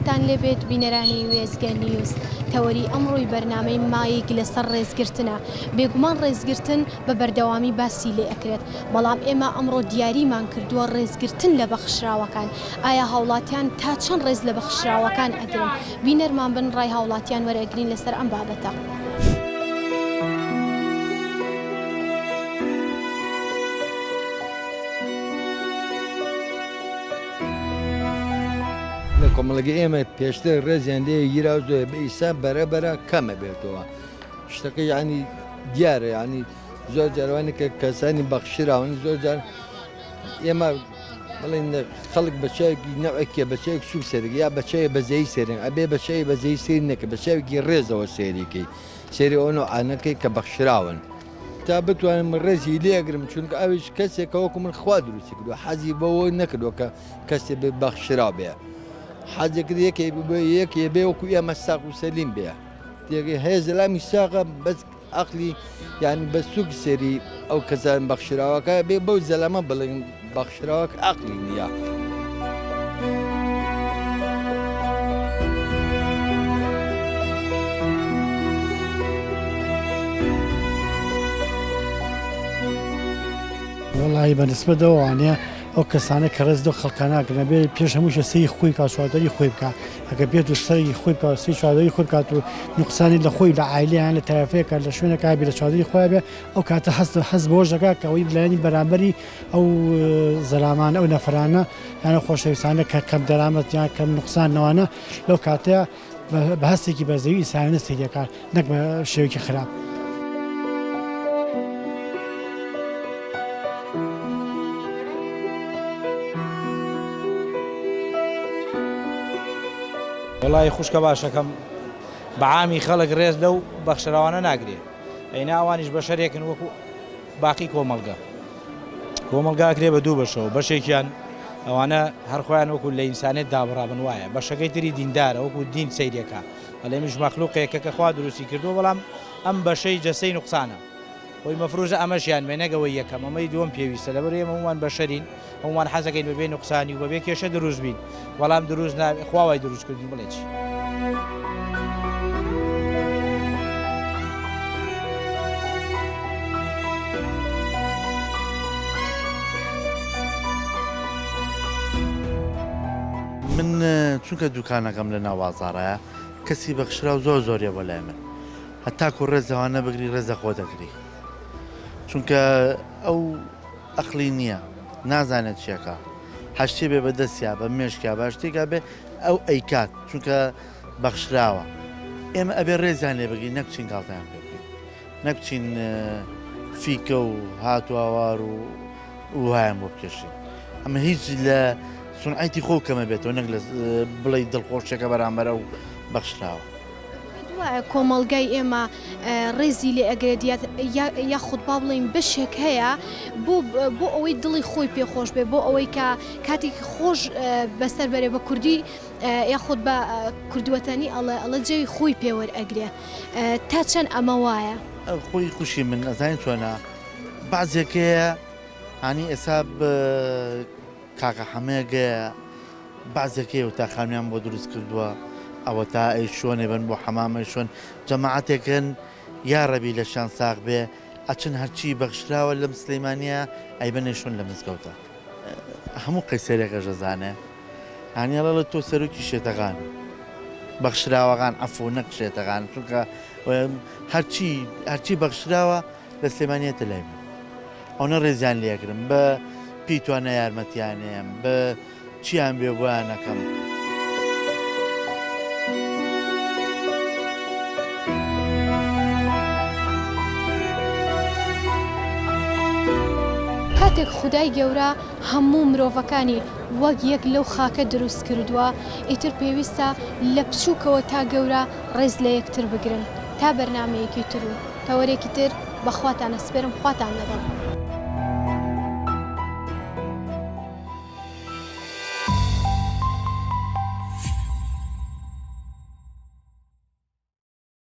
خۆشتان لێبێت بینەرانی وێزگە نیوز تەوەری ئەمڕۆی بەرنامەی مایەک لەسەر ڕێزگرتنە بێگومان ڕێزگرتن بە بەردەوامی باسی لێ ئەکرێت بەڵام ئێمە ئەمڕۆ دیاریمان کردووە ڕێزگرتن لە بەخشراوەکان ئایا هاوڵاتیان تا چەند ڕێز لە بەخشراوەکان ئەگرن بینەرمان بن ڕای هاوڵاتیان وەرەگرین لەسەر ئەم بابەتە. کۆمەڵگە ئێمە پێشتر ڕێزیان لێ گیرا زۆر بە ئیسا بەرەبەرە کەمە بێتەوە شتەکە یعنی دیارە ینی زۆر جارەوانی کە کەسانی بەخشراون زۆر جار ئێمە بڵین خەڵک بەچەیەکی نەوەکێ بەچەیەک سوور سەرگی یا بەچەیە بەزەی سێرن ئەبێ بەچەی بەزەی سێر نەکە بەچەیەکی ڕێزەوە سێریکەی سێری ئەوە ئانەکەی کە بەخشراون تا بتوانم ڕێزی لێگرم چونکە ئەوش کەسێکە وەکو من خوا دروستی کردو حەزی بەوە نەکردووە کە کەسێ بەخشرا بێ حەزێکرد یەکێ بێ وەکو ئێمە ساق و سەلیم بێ هەیە زەلامی ساقە بەس عەقلی یعنی بە سوک سێری ئەو کەسان بەخشراوەکە بێ بەو زەلەمە بڵێن بەخشراوەکە عەقلی نییە. وەڵی بەنسبەت ئەوانەیە ئەو کەسانە کە ڕێز دە خەڵکاناکردن بێ پێش هەمووشە سی خۆی کا چوادەری خۆی بکە ئەگە بێت و سەری خۆی بکە سی چوادەری خۆی بکات و نوقسانی لە خۆی لە عایلەیان لە تەرەفەیەکە لە شوێنەکە بێ لە چوادەری خۆی بێ ئەو کاتە هەست بۆ ژەکە کە ئەوەی لایەنی بەرامبەری ئەو زەلامانە ئەو نەفرانە یانە خۆشەویستانە کە کەم دەرامەت یان کەم نوقسانەوەنە لەو کاتەیە بە هەستێکی بەزەوی ئیسانە سێریەکان نەک بە شێوەیەکی خراپ. وڵی خوشکە باشەکەم بەعامی خەڵک ڕێز لەو بەخشراوانە ناگرێت ئەینا ئەوانیش بە شەرێکن وەکو باقی کۆمەلگا ئەکرێ بە دوو بەشەوە بەشێکیان ئەوانە هەرخۆیان وەکو لە ئینسانێت دابڕابن وایە بەشەکەی تری دیندارە وەکو دین سەیرێکە ئەلێمیش مەخلوقێکە کە خوا دروستی کردووە بەڵام ئەم بەشەی جەسەی نوقسانە خۆی مەفروژە ئەمەشیان مێنەگەوەی یەکەم ئەمەی دووەم پێویستە لەبەر ئێمە هەمومان بەشەرین هەمومان حەزەکەین بەبێ نوقسانی و بەبێ کێشە دروست بین بەڵام دروست خواوای دروست کردین بڵێ چی. من چونکە دوکانەکەم لە ناوازارایە کەسی بەخشرا و زۆریە بۆ لای من هەتاکو ڕێزەوانە بگری ڕێزە خۆ دەگری چونکە ئەو ئەقلی نییە نازانێت چیەکە هەشتێ بێ بەدەستیا بە مێشکیا باشتێکا بێ ئەو ئەیکات چونکە بەخشراوە ئێمە ئەبێ ڕێزیان لێ بگین نەکچین گاڵتیان پێ بکەین نەکچین فیکە و هاتووەوار و وهایان بۆ بکێشین ئەمە هیچ لە سونعەتی خۆ کەمە بێتەوە نەک لە بڵێ دڵخۆشێکە بەرامبەرە و بەخشراوە. کۆمەڵگای ئێمە ڕێزی لێ ئەگرێت یاخود با بڵین بەشێک هەیە بۆ ئەوەی دڵی خۆی پێخۆش بێ بۆ ئەوەی کە کاتێکی خۆش بەسەر بەرێ بە کوردی یاخود بە کوردوەتانی ئەڵە جێوی خۆی پێوەرئەگرێ تا چەند ئەمە وایە خۆی خوشی من ئەزانین چۆنە بەعزێکەیە هانی ئێسا کاکە حەمەیەگەیە بەعزێکەیە و تا خانویان بۆ دروست کردووە ئەوە تا ئەی شوۆنێ بن بۆ حەمامە شوۆن جەماعەتێکن یا ڕەبی لە شان ساق بێ ئەچن هەرچی بەخشراوە لەم سلەیمانیە ئەی بنێ شوون لە مزگەوتە هەموو قەیسەرێکە ژەزانێ هانیاڵە لە تۆ سەرۆکی شێتەکان بەخشراوەکان عەفو نەک شێتەکان چونکە هەرچی بەخشراوە لە سلەیمانیەتە لای من ئەوە ڕێزیان لێگرم بە پیتوانە یارمەتیانێم بە چیان بێ بۆیانەکەم. کاتێک خودای گەورە هەموو مرۆڤەکانی وەک یەک لەو خاکە دروست کردووە ئیتر پێویستە لە بچووکەوە تا گەورە ڕێز لە یەکتر بگرن تا بەرنامەیەکی تر و تەوەرێکی تر بەخواتانە سپێرم خواتان لەگەڵ.